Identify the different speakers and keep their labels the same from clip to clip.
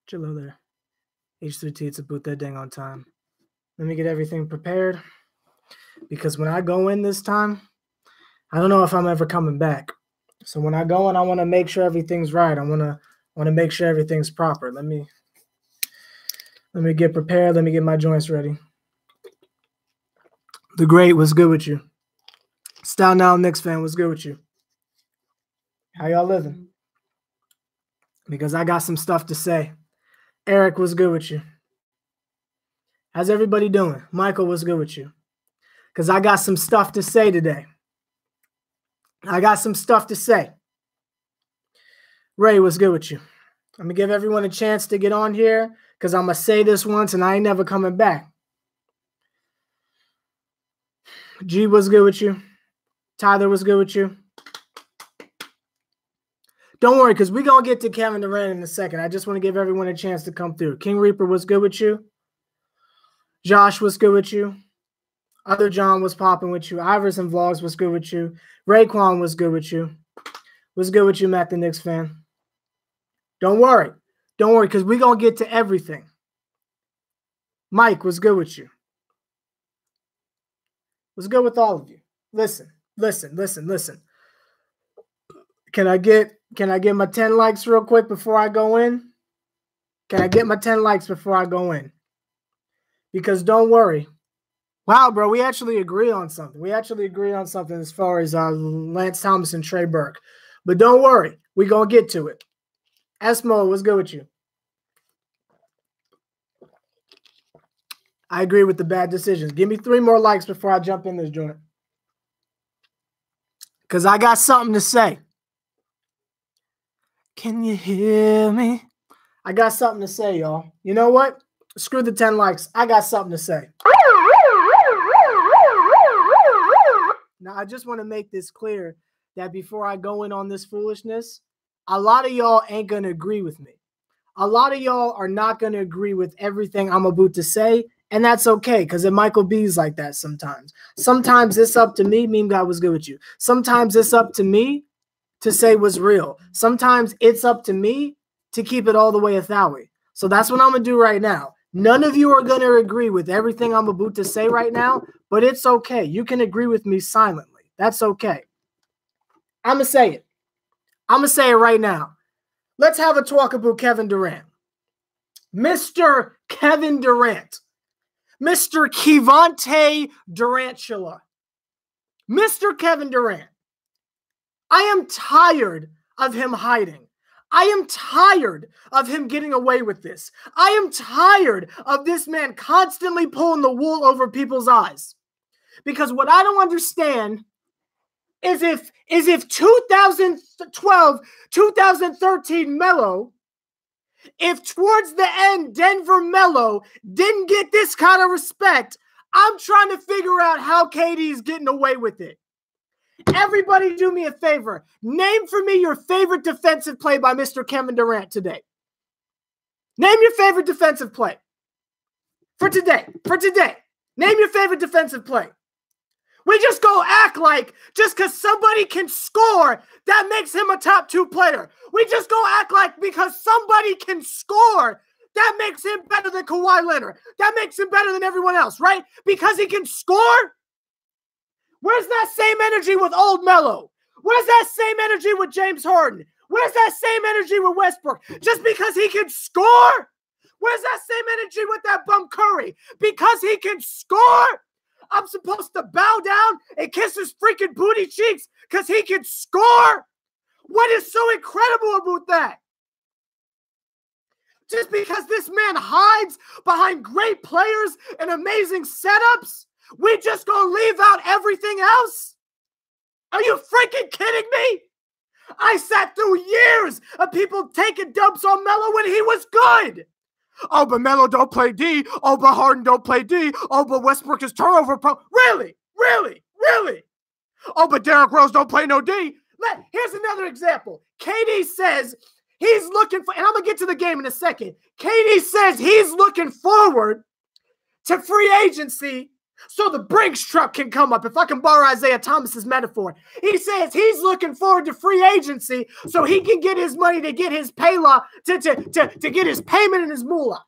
Speaker 1: Chill there. H3T, it's Aboot that dang on time. Let me get everything prepared. Because when I go in this time, I don't know if I'm ever coming back. So when I go in, I want to make sure everything's right. I want to make sure everything's proper. Let me get prepared. Let me get my joints ready. The Great, what's good with you? Style Now Knicks fan, what's good with you? How y'all living? Because I got some stuff to say. Eric, what's good with you? How's everybody doing? Michael, what's good with you? Because I got some stuff to say today. I got some stuff to say. Ray, what's good with you? I'm going to give everyone a chance to get on here because I'm going to say this once and I ain't never coming back. G, what's good with you? Tyler, what's good with you? Don't worry, because we're going to get to Kevin Durant in a second. I just want to give everyone a chance to come through. King Reaper, what's good with you? Josh, what's good with you? Other John, what's popping with you? Iverson Vlogs, what's good with you? Raekwon, what's good with you? What's good with you, Matt the Knicks fan? Don't worry. Don't worry, because we're going to get to everything. Mike, what's good with you? What's good with all of you? Listen. Can I get my 10 likes real quick before I go in? Can I get my 10 likes before I go in? Because don't worry. Wow, bro, we actually agree on something. We actually agree on something as far as Lance Thomas and Trey Burke. But don't worry. We're going to get to it. Esmo, what's good with you? I agree with the bad decisions. Give me 3 more likes before I jump in this joint. Because I got something to say. Can you hear me? I got something to say, y'all. You know what? Screw the 10 likes. I got something to say. Now, I just want to make this clear that before I go in on this foolishness, a lot of y'all ain't going to agree with me. A lot of y'all are not going to agree with everything I'm about to say, and that's okay, because it Michael B's like that sometimes. Sometimes it's up to me. Meme God was good with you. Sometimes it's up to me to say what's real. Sometimes it's up to me to keep it all the way a thowie. So that's what I'm going to do right now. None of you are going to agree with everything I'm about to say right now, but it's okay. You can agree with me silently. That's okay. I'm going to say it. I'm going to say it right now. Let's have a talk about Kevin Durant. Mr. Kevin Durant. Mr. Kevonte Durantula. Mr. Kevin Durant. I am tired of him hiding. I am tired of him getting away with this. I am tired of this man constantly pulling the wool over people's eyes. Because what I don't understand is if 2012, 2013 Melo, if towards the end Denver Melo didn't get this kind of respect, I'm trying to figure out how KD's getting away with it. Everybody do me a favor. Name for me your favorite defensive play by Mr. Kevin Durant today. Name your favorite defensive play. For today. Name your favorite defensive play. We just go act like just because somebody can score, that makes him a top 2 player. We just go act like because somebody can score, that makes him better than Kawhi Leonard. That makes him better than everyone else, right? Because he can score? Where's that same energy with old Melo? Where's that same energy with James Harden? Where's that same energy with Westbrook? Just because he can score? Where's that same energy with that bum Curry? Because he can score? I'm supposed to bow down and kiss his freaking booty cheeks because he can score? What is so incredible about that? Just because this man hides behind great players and amazing setups, we just gonna leave out everything else? Are you freaking kidding me? I sat through years of people taking dumps on Melo when he was good. Oh, but Melo don't play D. Oh, but Harden don't play D. Oh, but Westbrook is turnover pro. Really? Oh, but Derrick Rose don't play no D. Here's another example. KD says he's looking for, and I'm going to get to the game in a second. KD says he's looking forward to free agency so the Brinks truck can come up, if I can borrow Isaiah Thomas's metaphor. He says he's looking forward to free agency so he can get his money to get his payla, to get his payment and his moolah.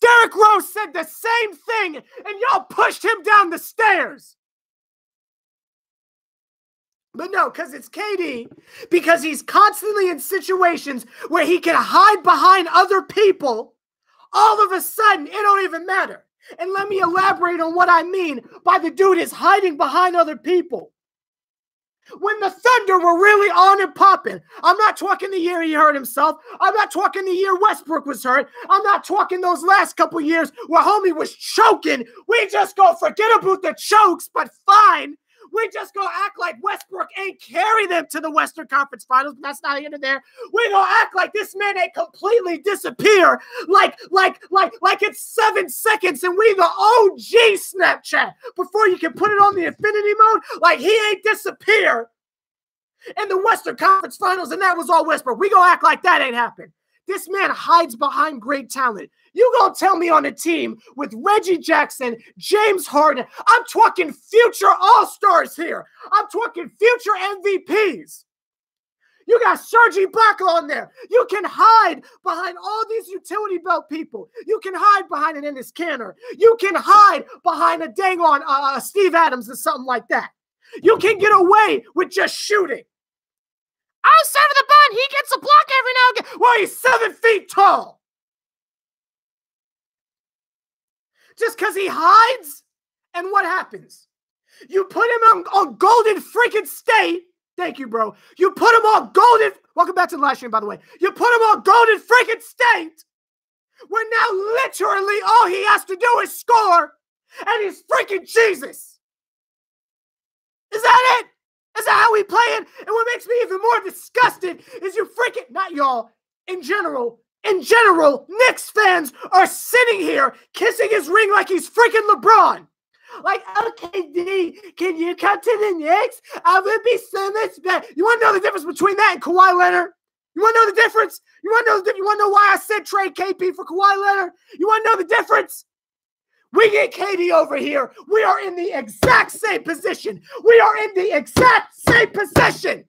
Speaker 1: Derrick Rose said the same thing, and y'all pushed him down the stairs. But no, because it's KD, because he's constantly in situations where he can hide behind other people. All of a sudden, it don't even matter. And let me elaborate on what I mean by the dude is hiding behind other people. When the Thunder were really on and popping, I'm not talking the year he hurt himself. I'm not talking the year Westbrook was hurt. I'm not talking those last couple years where homie was choking. We just go forget about the chokes, but fine. We just go act like Westbrook ain't carry them to the Western Conference Finals, but that's not here and there. We gonna act like this man ain't completely disappear, like it's 7 seconds and we the OG Snapchat before you can put it on the infinity mode, like he ain't disappear in the Western Conference Finals, and that was all Westbrook. We gonna act like that ain't happened. This man hides behind great talent. You gonna tell me on a team with Reggie Jackson, James Harden, I'm talking future All-Stars here. I'm talking future MVPs. You got Serge Ibaka on there. You can hide behind all these utility belt people. You can hide behind an Enes Kanter. You can hide behind a dang on Steve Adams or something like that. You can get away with just shooting. I'll serve the bun. He gets a block every now and again. Well, he's 7 feet tall. Just because he hides, and what happens? You put him on Golden freaking State. Thank you, bro. You put him on Golden. Welcome back to the live stream, by the way. You put him on Golden freaking State, where now literally all he has to do is score, and he's freaking Jesus. Is that it? Is that how we play it? And what makes me even more disgusted is you freaking, not y'all, in general, Knicks fans are sitting here kissing his ring like he's freaking LeBron. Like, okay, D, can you come to the Knicks? I would be so much better. You want to know the difference between that and Kawhi Leonard? You want to know the difference? You want to know why I said trade KP for Kawhi Leonard? You want to know the difference? We get KD over here. We are in the exact same position. We are in the exact same position.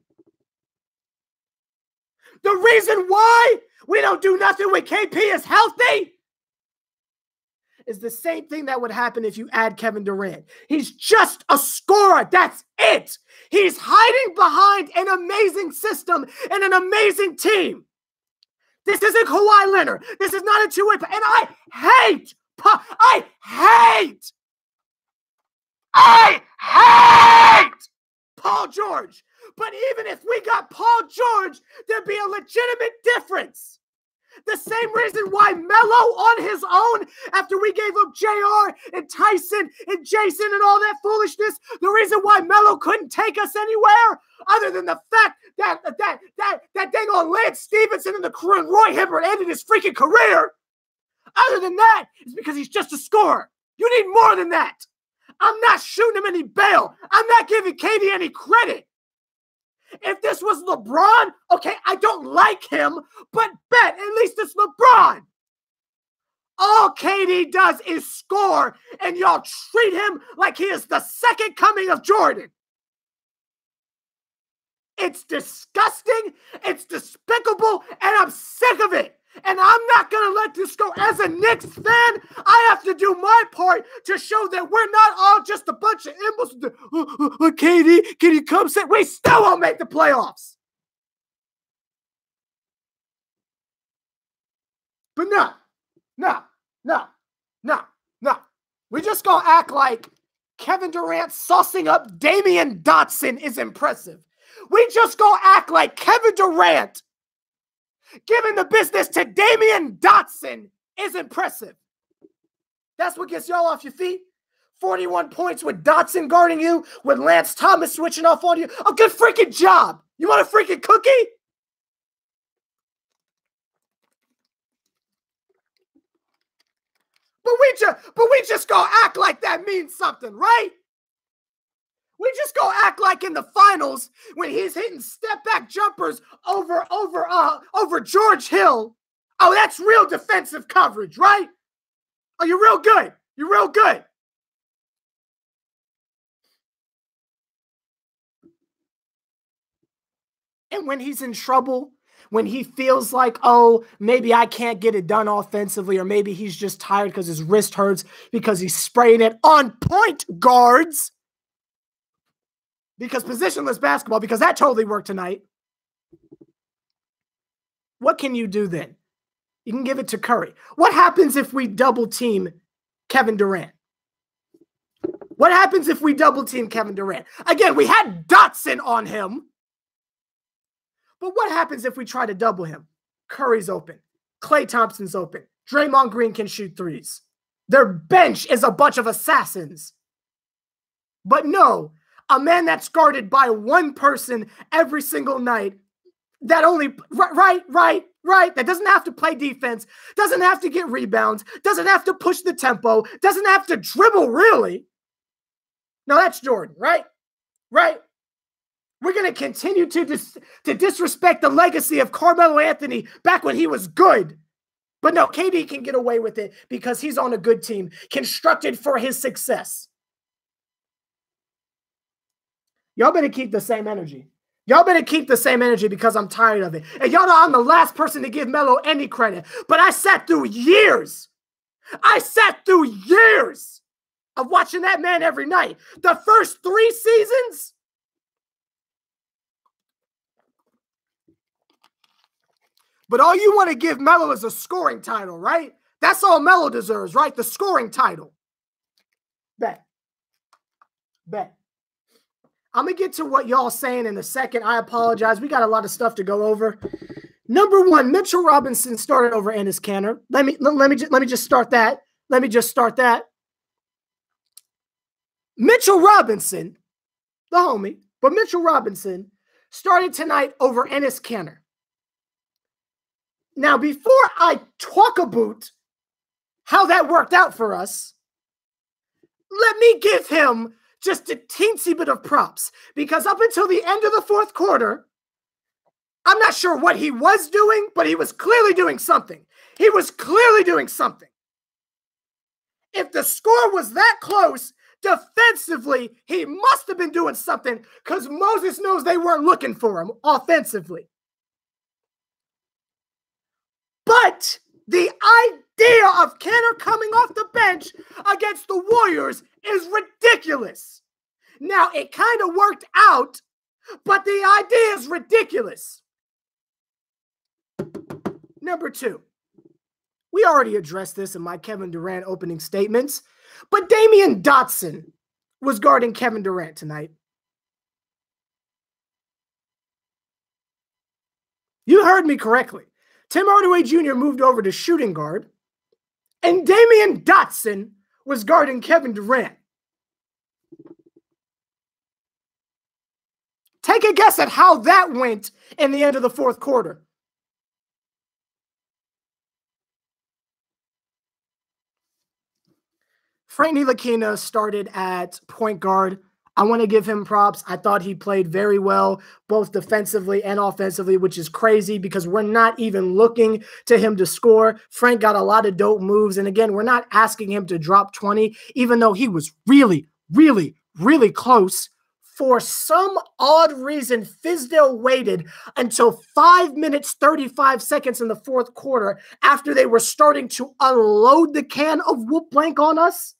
Speaker 1: The reason why we don't do nothing when KP is healthy is the same thing that would happen if you add Kevin Durant. He's just a scorer. That's it. He's hiding behind an amazing system and an amazing team. This isn't Kawhi Leonard. This is not a two-way. And I hate Paul George. But even if we got Paul George, there'd be a legitimate difference. The same reason why Melo on his own, after we gave up JR and Tyson and Jason and all that foolishness, the reason why Melo couldn't take us anywhere, other than the fact that dang on Lance Stevenson and Roy Hibbert ended his freaking career, other than that, is because he's just a scorer. You need more than that. I'm not shooting him any bail. I'm not giving KD any credit. If this was LeBron, okay, I don't like him, but bet at least it's LeBron. All KD does is score, and y'all treat him like he is the second coming of Jordan. It's disgusting, it's despicable, and I'm sick of it. And I'm not going to let this go. As a Knicks fan, I have to do my part to show that we're not all just a bunch of imbeciles. KD, can you come sit? We still won't make the playoffs. But no. We just going to act like Kevin Durant saucing up Damian Dotson is impressive. We just going to act like Kevin Durant giving the business to Damian Dotson is impressive. That's what gets y'all off your feet. 41 points with Dotson guarding you, with Lance Thomas switching off on you. A good freaking job. You want a freaking cookie? But we just gonna act like that means something, right? We just go act like in the finals when he's hitting step-back jumpers over George Hill. Oh, that's real defensive coverage, right? Oh, you're real good. You're real good. And when he's in trouble, when he feels like, oh, maybe I can't get it done offensively, or maybe he's just tired because his wrist hurts because he's spraying it on point guards, because positionless basketball, because that totally worked tonight. What can you do then? You can give it to Curry. What happens if we double team Kevin Durant? What happens if we double team Kevin Durant? Again, we had Dotson on him. But what happens if we try to double him? Curry's open. Klay Thompson's open. Draymond Green can shoot threes. Their bench is a bunch of assassins. But no, a man that's guarded by one person every single night, that only, right, that doesn't have to play defense, doesn't have to get rebounds, doesn't have to push the tempo, doesn't have to dribble, really. No, that's Jordan, right? Right? We're going to continue to disrespect the legacy of Carmelo Anthony back when he was good. But no, KD can get away with it because he's on a good team, constructed for his success. Y'all better keep the same energy. Y'all better keep the same energy because I'm tired of it. And y'all know I'm the last person to give Melo any credit. But I sat through years. Of watching that man every night. The first 3 seasons, but all you want to give Melo is a scoring title, right? That's all Melo deserves, right? The scoring title. Bet. I'm going to get to what y'all saying in a second. I apologize. We got a lot of stuff to go over. Number 1, Mitchell Robinson started over Enes Kanter. Let me just start that. Mitchell Robinson, the homie, but Mitchell Robinson started tonight over Enes Kanter. Now, before I talk about how that worked out for us, let me give him just a teensy bit of props, because up until the end of the 4th quarter, I'm not sure what he was doing, but he was clearly doing something. If the score was that close, defensively, he must have been doing something, because Moses knows they weren't looking for him offensively. But the idea of Kanter coming off the bench against the Warriors is ridiculous. Now, it kind of worked out, but the idea is ridiculous. Number 2, we already addressed this in my Kevin Durant opening statements, but Damian Dotson was guarding Kevin Durant tonight. You heard me correctly. Tim Hardaway Jr. moved over to shooting guard, and Damian Dotson was guarding Kevin Durant. Take a guess at how that went in the end of the 4th quarter. Frank Ntilikina started at point guard. I want to give him props. I thought he played very well, both defensively and offensively, which is crazy because we're not even looking to him to score. Frank got a lot of dope moves. And again, we're not asking him to drop 20, even though he was really, really, really close. For some odd reason, Fizdale waited until 5 minutes, 35 seconds in the 4th quarter after they were starting to unload the can of whoop blank on us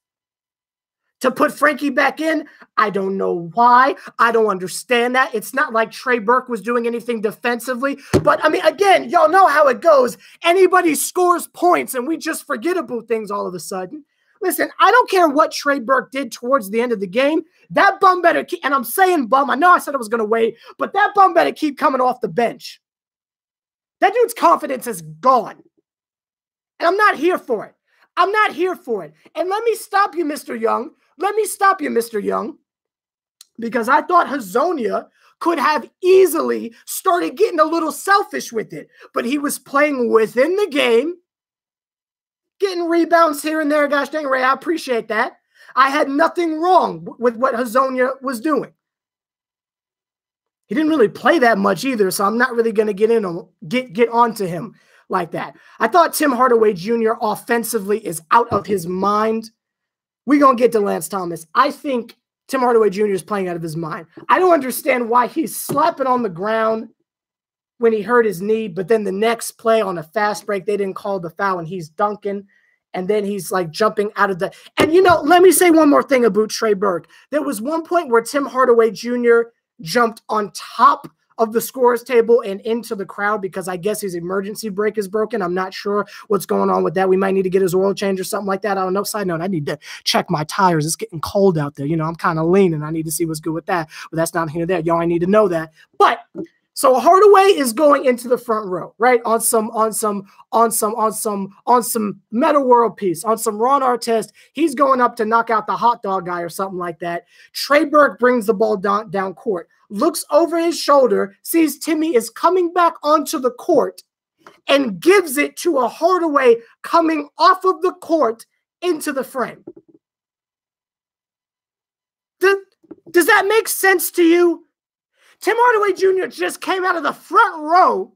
Speaker 1: to put Frankie back in. I don't know why. I don't understand that. It's not like Trey Burke was doing anything defensively. But, I mean, again, y'all know how it goes. Anybody scores points and we just forget about things all of a sudden. Listen, I don't care what Trey Burke did towards the end of the game. That bum better keep, and I'm saying bum, I know I said I was going to wait, but that bum better keep coming off the bench. That dude's confidence is gone. And I'm not here for it. And let me stop you, Mr. Young. Because I thought Hazonia could have easily started getting a little selfish with it. But he was playing within the game, getting rebounds here and there. Gosh dang, Ray, I appreciate that. I had nothing wrong with what Hazonia was doing. He didn't really play that much either, so I'm not really going to get onto him like that. I thought Tim Hardaway Jr. offensively is out of his mind. We're going to get to Lance Thomas. I think Tim Hardaway Jr. is playing out of his mind. I don't understand why he's slapping on the ground when he hurt his knee, but then the next play on a fast break, they didn't call the foul, and he's dunking. And then he's like jumping out of the – and, you know, let me say one more thing about Trey Burke. There was one point where Tim Hardaway Jr. jumped on top of the scorer's table and into the crowd because I guess his emergency brake is broken. I'm not sure what's going on with that. We might need to get his oil change or something like that. I don't know. Side note, I need to check my tires. It's getting cold out there. You know, I'm kind of leaning. I need to see what's good with that. But that's not here or there. Y'all, I need to know that. But – so Hardaway is going into the front row, right? On some Meta World Peace, on some Ron Artest. He's going up to knock out the hot dog guy or something like that. Trey Burke brings the ball down court, looks over his shoulder, sees Timmy is coming back onto the court, and gives it to a Hardaway coming off of the court into the frame. Does that make sense to you? Tim Hardaway Jr. just came out of the front row,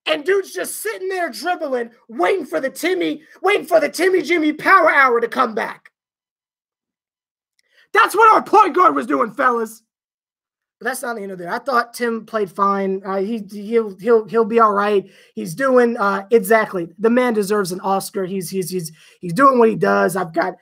Speaker 1: and dude's just sitting there dribbling, waiting for the Timmy Jimmy power hour to come back. That's what our point guard was doing, fellas. But that's not the end of there. I thought Tim played fine. He'll be all right. He's doing exactly. The man deserves an Oscar. He's doing what he does. I've got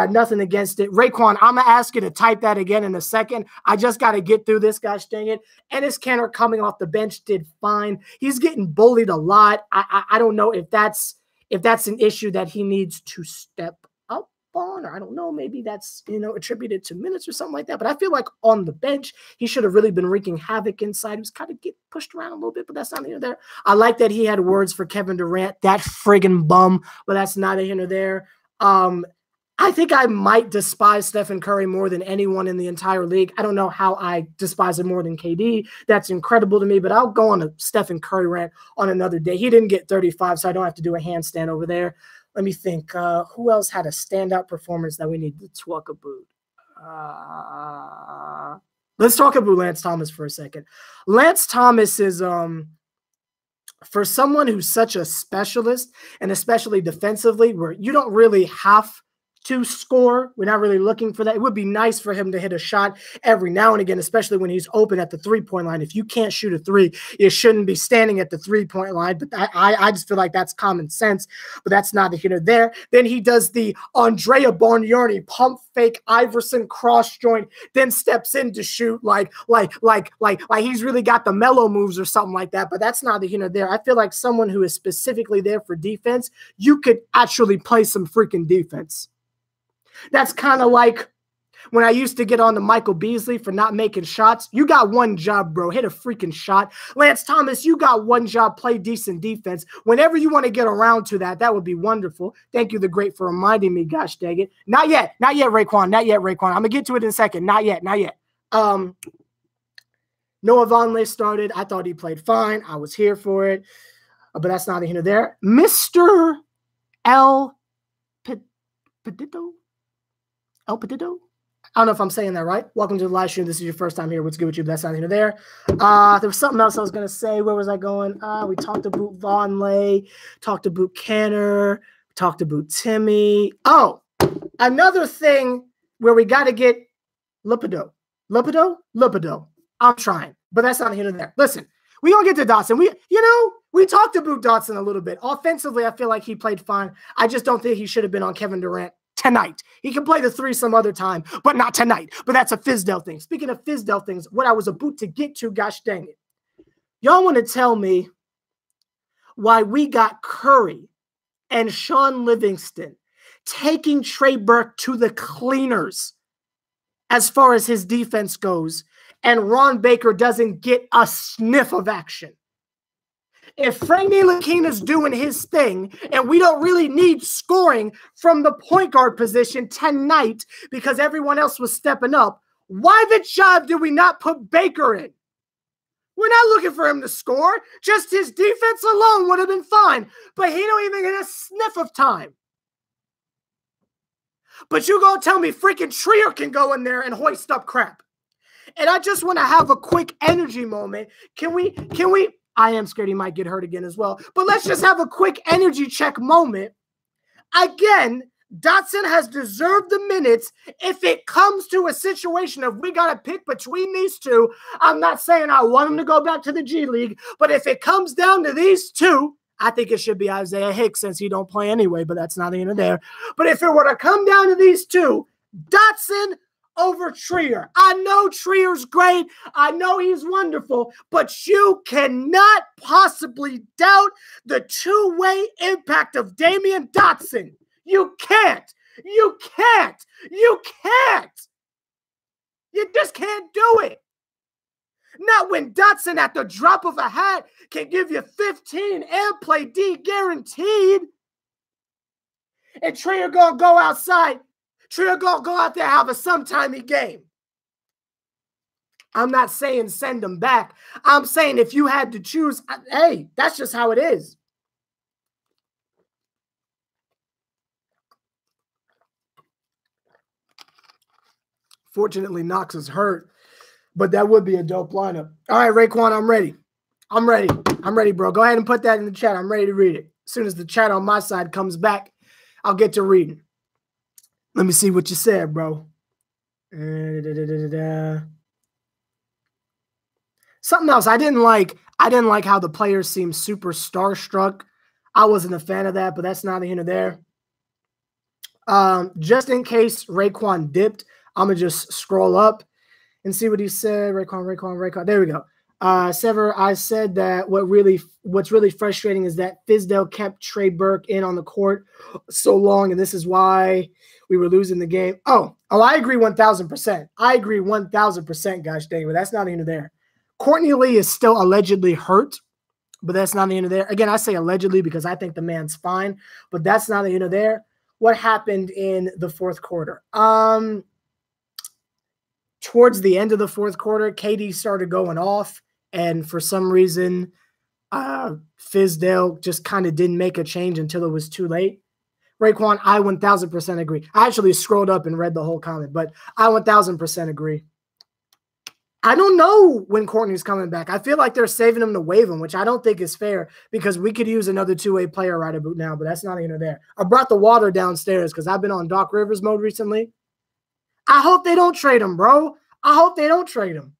Speaker 1: nothing against it. Raekwon, I'm gonna ask you to type that again in a second. I just got to get through this. Gosh dang it! Ennis Kanter coming off the bench did fine. He's getting bullied a lot. I don't know if that's an issue that he needs to step up on, or I don't know, maybe that's, you know, attributed to minutes or something like that. But I feel like on the bench, he should have really been wreaking havoc inside. He was kind of getting pushed around a little bit, but that's not here or there. I like that he had words for Kevin Durant, that friggin' bum, but that's not here or there. I think I might despise Stephen Curry more than anyone in the entire league. I don't know how I despise him more than KD. That's incredible to me, but I'll go on a Stephen Curry rant on another day. He didn't get 35, so I don't have to do a handstand over there. Let me think. Who else had a standout performance that we need to talk about? Let's talk about Lance Thomas for a second. Lance Thomas is, for someone who's such a specialist, and especially defensively, where you don't really have to score. We're not really looking for that. It would be nice for him to hit a shot every now and again, especially when he's open at the three-point line. If you can't shoot a three, you shouldn't be standing at the three-point line. But I just feel like that's common sense, but that's not here or there. Then he does the Andrea Bargnani pump fake Iverson cross joint, then steps in to shoot like he's really got the mellow moves or something like that. But that's not here or there. I feel like someone who is specifically there for defense, you could actually play some freaking defense. That's kind of like when I used to get on to Michael Beasley for not making shots. You got one job, bro. Hit a freaking shot. Lance Thomas, you got one job. Play decent defense. Whenever you want to get around to that, that would be wonderful. Thank you, The Great, for reminding me. Gosh dang it. Not yet. Not yet, Raekwon. Not yet, Raekwon. I'm going to get to it in a second. Not yet. Not yet. Noah Vonleh started. I thought he played fine. I was here for it. But that's not here or there. Mr. El Petito? El Petito? I don't know if I'm saying that right. Welcome to the live stream. This is your first time here. What's good with you? That's not here or there. There was something else I was going to say. Where was I going? We talked about Vonleh, talked about Kanter, talked about Timmy. Oh, another thing where we got to get Lipido. I'm trying, but that's not here or there. Listen, we going to get to Dotson. We talked about Dotson a little bit. Offensively, I feel like he played fine. I just don't think he should have been on Kevin Durant tonight. He can play the three some other time, but not tonight. But that's a Fizdale thing. Speaking of Fizdale things, what I was about to get to, gosh dang it. Y'all want to tell me why we got Curry and Sean Livingston taking Trey Burke to the cleaners as far as his defense goes, and Ron Baker doesn't get a sniff of action? If Frank Ntilikina's doing his thing and we don't really need scoring from the point guard position tonight because everyone else was stepping up, why the job did we not put Baker in? We're not looking for him to score. Just his defense alone would have been fine, but he don't even get a sniff of time. But you gonna tell me freaking Trier can go in there and hoist up crap. And I just want to have a quick energy moment. Can we? I am scared he might get hurt again as well. But let's just have a quick energy check moment. Again, Dotson has deserved the minutes. If it comes to a situation of we got to pick between these two, I'm not saying I want him to go back to the G League, but if it comes down to these two, I think it should be Isaiah Hicks since he don't play anyway, but that's not the end of there. But if it were to come down to these two, Dotson over Trier. I know Trier's great. I know he's wonderful, but you cannot possibly doubt the two-way impact of Damian Dotson. You can't. You can't. You can't. You just can't do it. Not when Dotson at the drop of a hat can give you 15 and play D guaranteed. And Trier gonna go outside. Trier gonna go out there and have a sometimey game. I'm not saying send him back. I'm saying if you had to choose, hey, that's just how it is. Fortunately, Knox is hurt, but that would be a dope lineup. All right, Raekwon, I'm ready. I'm ready. I'm ready, bro. Go ahead and put that in the chat. I'm ready to read it. As soon as the chat on my side comes back, I'll get to reading. Let me see what you said, bro. Something else. I didn't like how the players seemed super starstruck. I wasn't a fan of that, but that's neither here nor there. Just in case Raekwon dipped, I'm going to just scroll up and see what he said. Raekwon. There we go. Sever, I said that what's really frustrating is that Fizdale kept Trey Burke in on the court so long, and this is why we were losing the game. Oh, I agree 1,000%. I agree 1,000%, gosh dang, but that's not even there. Courtney Lee is still allegedly hurt, but that's not the end of there. Again, I say allegedly because I think the man's fine, but that's not the end of there. What happened in the fourth quarter? Towards the end of the fourth quarter, KD started going off, and for some reason, Fizdale just kind of didn't make a change until it was too late. Raekwon, I 1,000% agree. I actually scrolled up and read the whole comment, but I 1,000% agree. I don't know when Courtney's coming back. I feel like they're saving him to waive him, which I don't think is fair because we could use another two-way player right about now, but that's not even there. I brought the water downstairs because I've been on Doc Rivers mode recently. I hope they don't trade him, bro. I hope they don't trade him.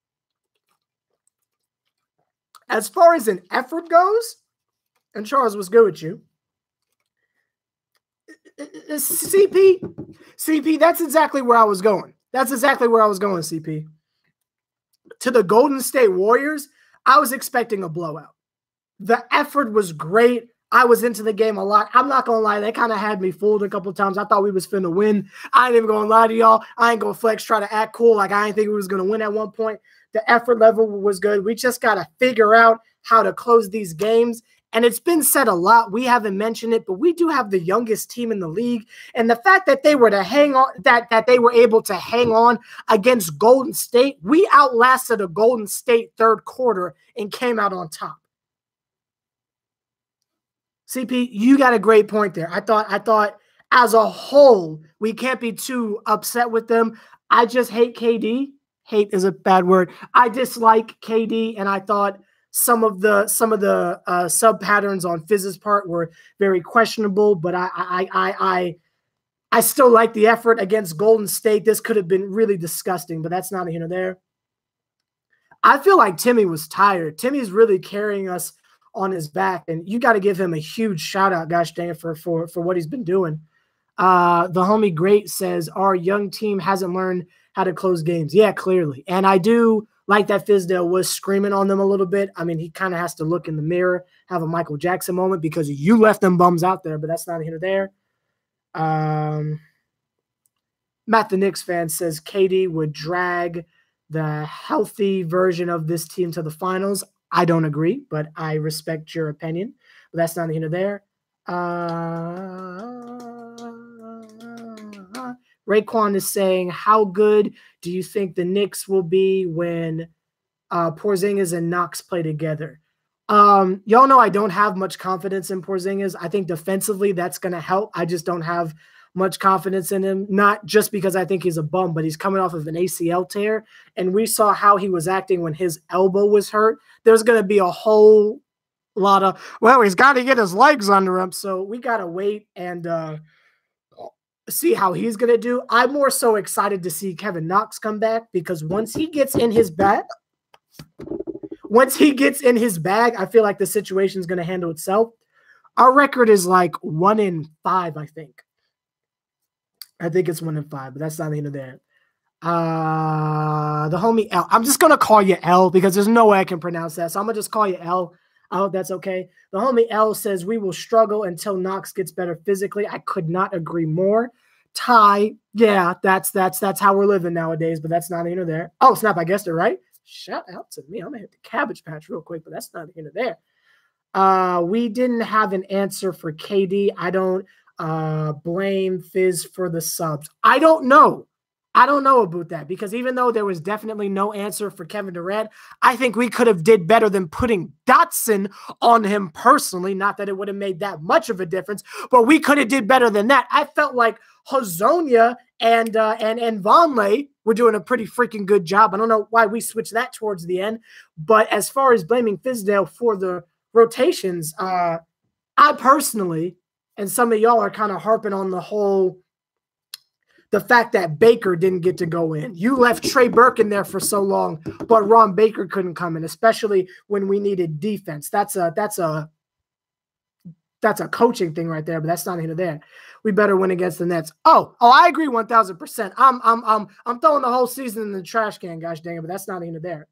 Speaker 1: As far as an effort goes, and Charles, what's good with you? CP, that's exactly where I was going. That's exactly where I was going, CP. To the Golden State Warriors, I was expecting a blowout. The effort was great. I was into the game a lot. I'm not going to lie. They kind of had me fooled a couple of times. I thought we was finna win. I ain't even going to lie to y'all. I ain't going to flex, try to act cool like I didn't think we was going to win at one point. The effort level was good. We just got to figure out how to close these games. And it's been said a lot. We haven't mentioned it, but we do have the youngest team in the league. And the fact that they were to hang on, that they were able to hang on against Golden State, we outlasted a Golden State third quarter and came out on top. CP, you got a great point there. I thought as a whole, we can't be too upset with them. I just hate KD. Hate is a bad word. I dislike KD, and I thought some of the sub patterns on Fizz's part were very questionable, but I still like the effort against Golden State. This could have been really disgusting, but that's not here nor there. I feel like Timmy was tired. Timmy's really carrying us on his back, and you got to give him a huge shout out, gosh dang it, for what he's been doing. The homie Great says our young team hasn't learned how to close games. Yeah, clearly. And I do like that Fizdale was screaming on them a little bit. I mean, he kind of has to look in the mirror, have a Michael Jackson moment because you left them bums out there, but that's not here or there. Matt the Knicks fan says KD would drag the healthy version of this team to the finals. I don't agree, but I respect your opinion. But that's not here or there. Raekwon is saying, how good do you think the Knicks will be when Porzingis and Knox play together? Y'all know I don't have much confidence in Porzingis. I think defensively that's going to help. I just don't have much confidence in him, not just because I think he's a bum, but he's coming off of an ACL tear, and we saw how he was acting when his elbow was hurt. There's going to be a whole lot of, well, he's got to get his legs under him, so we got to wait and see how he's going to do. I'm more so excited to see Kevin Knox come back because once he gets in his bag, I feel like the situation is going to handle itself. Our record is like 1-5, I think. I think it's 1-5, but that's not the end of that. The homie L. I'm just going to call you L because there's no way I can pronounce that. So I'm going to just call you L. I hope that's okay. The homie L says we will struggle until Knox gets better physically. I could not agree more. Ty, yeah, that's how we're living nowadays, but that's not either there. Oh, snap, I guessed it right. Shout out to me. I'm going to hit the Cabbage Patch real quick, but that's not either there. We didn't have an answer for KD. I don't blame Fizz for the subs. I don't know about that because even though there was definitely no answer for Kevin Durant, I think we could have did better than putting Dotson on him personally. Not that it would have made that much of a difference, but we could have did better than that. I felt like Hazonia and Vonleh were doing a pretty freaking good job. I don't know why we switched that towards the end, but as far as blaming Fizdale for the rotations, I personally, and some of y'all are kind of harping on the fact that Baker didn't get to go in. You left Trey Burke in there for so long, but Ron Baker couldn't come in, especially when we needed defense. That's a coaching thing right there, but that's not here there. We better win against the Nets. Oh, I agree 1,000%. I'm throwing the whole season in the trash can, gosh dang it, but that's not here there.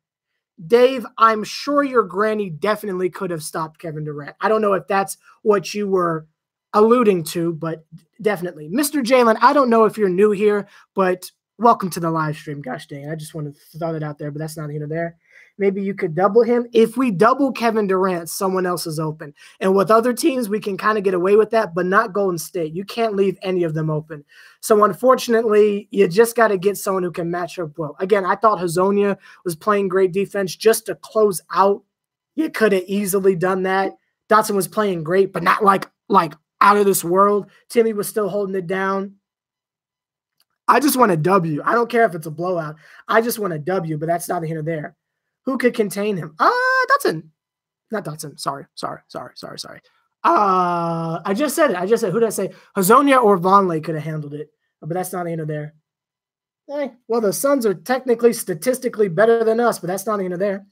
Speaker 1: Dave, I'm sure your granny definitely could have stopped Kevin Durant. I don't know if that's what you were alluding to, but definitely. Mr. Jalen, I don't know if you're new here, but welcome to the live stream. Gosh dang, I just wanted to throw that out there, but that's not here there. Maybe you could double him. If we double Kevin Durant, someone else is open. And with other teams, we can kind of get away with that, but not Golden State. You can't leave any of them open. So unfortunately, you just got to get someone who can match up well. Again, I thought Hazonia was playing great defense just to close out. You could have easily done that. Dotson was playing great, but not like out of this world. Timmy was still holding it down. I just want a W. I don't care if it's a blowout. I just want a W, but that's not here or there. Who could contain him? Dotson. Not Dotson. Sorry. I just said it. Who did I say? Hazonia or Vonleh could have handled it, but that's not here or there. Hey, well, the Suns are technically, statistically better than us, but that's not here or there.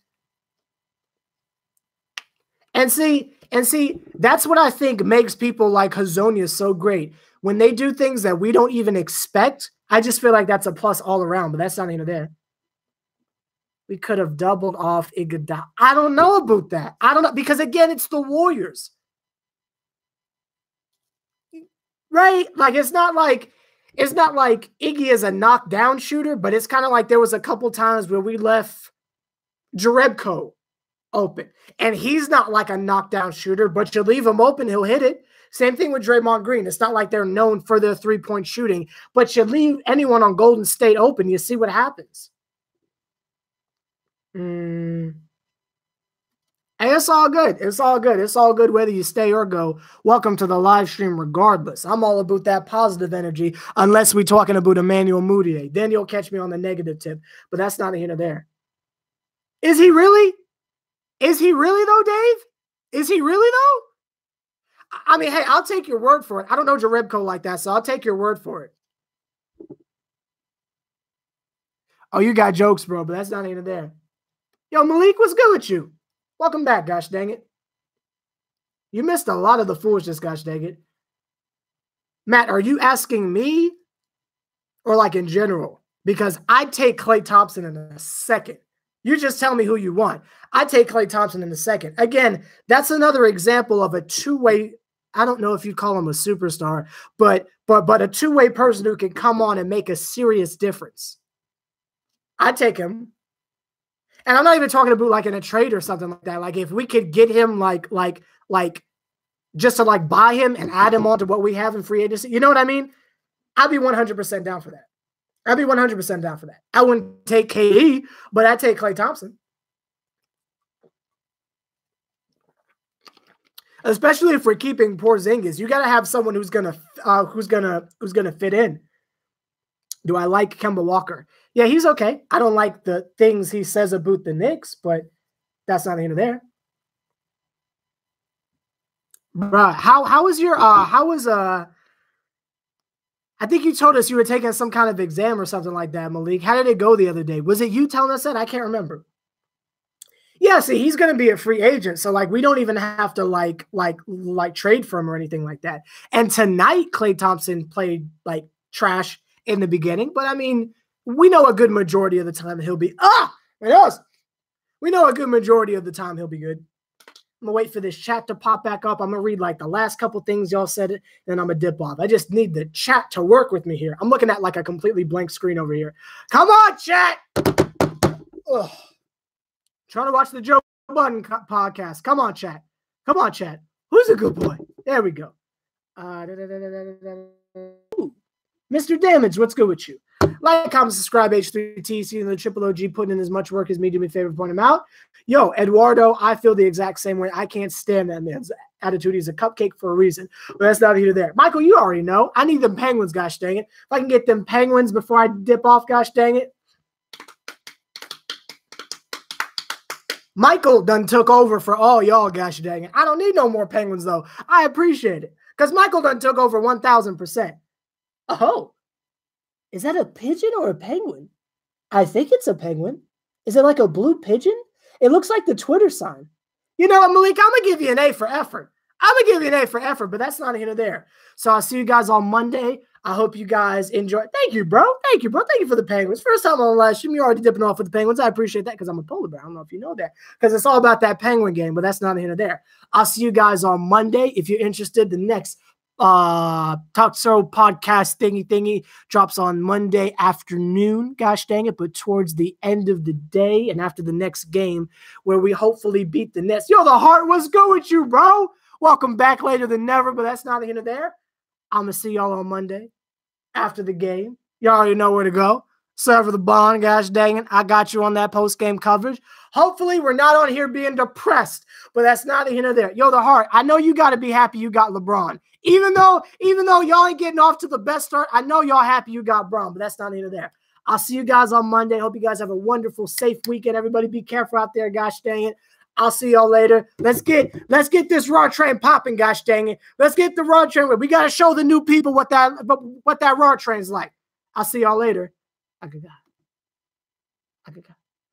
Speaker 1: And see, that's what I think makes people like Hazonia so great. When they do things that we don't even expect, I just feel like that's a plus all around, but that's not even there. We could have doubled off Iguodala. I don't know about that. I don't know, because again, it's the Warriors. Right? Like it's not like Iggy is a knockdown shooter, but it's kind of like there was a couple times where we left Jerebko open. And he's not like a knockdown shooter, but you leave him open, he'll hit it. Same thing with Draymond Green. It's not like they're known for their three-point shooting, but you leave anyone on Golden State open, you see what happens. Hey, it's all good. It's all good. It's all good whether you stay or go. Welcome to the live stream regardless. I'm all about that positive energy unless we're talking about Emmanuel Mudiay. Then you'll catch me on the negative tip, but that's not here or there. Is he really? Is he really though, Dave? Is he really though? I mean, hey, I'll take your word for it. I don't know Jerebko like that, so I'll take your word for it. Oh, you got jokes, bro, but that's not here or there. Yo, Malik, what's good with you? Welcome back, gosh dang it. You missed a lot of the foolishness, gosh dang it. Matt, are you asking me or like in general? Because I'd take Klay Thompson in a second. You just tell me who you want. I'd take Klay Thompson in a second. Again, that's another example of a two-way, I don't know if you'd call him a superstar, but a two-way person who can come on and make a serious difference. I'd take him. And I'm not even talking about like in a trade or something like that. Like if we could get him like just to like buy him and add him onto what we have in free agency. You know what I mean? I'd be 100% down for that. I'd be 100% down for that. I wouldn't take KD, but I'd take Klay Thompson. Especially if we're keeping Porzingis, you got to have someone who's gonna fit in. Do I like Kemba Walker? Yeah, he's okay. I don't like the things he says about the Knicks, but that's not the end of there. Bruh, how was I think you told us you were taking some kind of exam or something like that, Malik. How did it go the other day? Was it you telling us that? I can't remember. Yeah, see, he's going to be a free agent. So, like, we don't even have to, like trade for him or anything like that. And tonight, Klay Thompson played, like, trash in the beginning. But, I mean, we know a good majority of the time he'll be – we know a good majority of the time he'll be good. I'm going to wait for this chat to pop back up. I'm going to read, like, the last couple things y'all said, and then I'm going to dip off. I just need the chat to work with me here. I'm looking at, like, a completely blank screen over here. Come on, chat! Ugh. Trying to watch the Joe Budden podcast. Come on, chat. Come on, chat. Who's a good boy? There we go. Mr. Damage, what's good with you? Like, comment, subscribe, H3T, seeing the Triple OG putting in as much work as me. Do me a favor, point him out. Yo, Eduardo, I feel the exact same way. I can't stand that man's attitude. He's a cupcake for a reason. But that's not here or there. Michael, you already know. I need them Penguins, gosh dang it. If I can get them Penguins before I dip off, gosh dang it. Michael done took over for all y'all, gosh dang it. I don't need no more Penguins, though. I appreciate it. Because Michael done took over 1,000%. Oh. Is that a pigeon or a penguin? I think it's a penguin. Is it like a blue pigeon? It looks like the Twitter sign. You know what, Malik? I'm going to give you an A for effort. But that's not here or there. So I'll see you guys on Monday. I hope you guys enjoy. Thank you, bro. Thank you for the Penguins. First time on the live stream, you're already dipping off with the Penguins. I appreciate that because I'm a polar bear. I don't know if you know that because it's all about that Penguin game, but that's not here or there. I'll see you guys on Monday. If you're interested, the next Talk So podcast thingy drops on Monday afternoon. Gosh dang it. But towards the end of the day and after the next game where we hopefully beat the Nets. Yo, the heart was good with you, bro. Welcome back later than never, but that's not here or there. I'm going to see y'all on Monday after the game. Y'all already know where to go. Sever the bond, gosh dang it. I got you on that post-game coverage. Hopefully, we're not on here being depressed, but that's neither here nor there. Yo, the heart, I know you got to be happy you got LeBron. Even though y'all ain't getting off to the best start, I know y'all happy you got Bron, but that's not here nor there. I'll see you guys on Monday. Hope you guys have a wonderful, safe weekend. Everybody be careful out there, gosh dang it. I'll see y'all later. Let's get this Raw train popping, gosh dang it. Let's get the Raw train. We got to show the new people what that Raw train's like. I'll see y'all later. I could go.